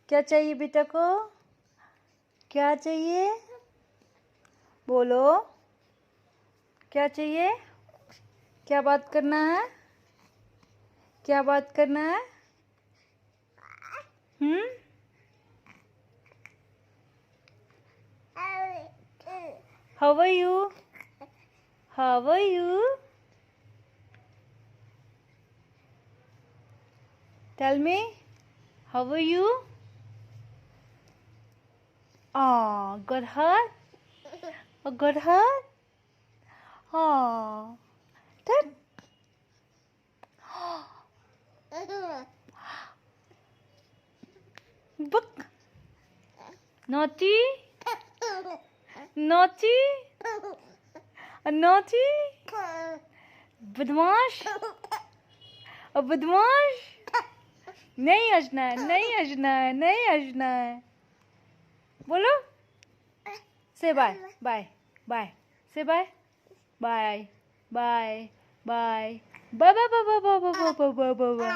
क्या चाहिए बेटा को? क्या चाहिए? बोलो, क्या चाहिए? क्या बात करना है? क्या बात करना है? How are you? How are you? Tell me, how are you? Oh, good heart? A good heart? Oh, that. Book. Naughty? Naughty? A naughty? बदमाश? A बदमाश? नहीं हंसना है, नहीं हंसना है, नहीं हंसना है। बोलो, say bye bye bye, say bye bye bye bye bye bye bye bye bye bye bye bye bye.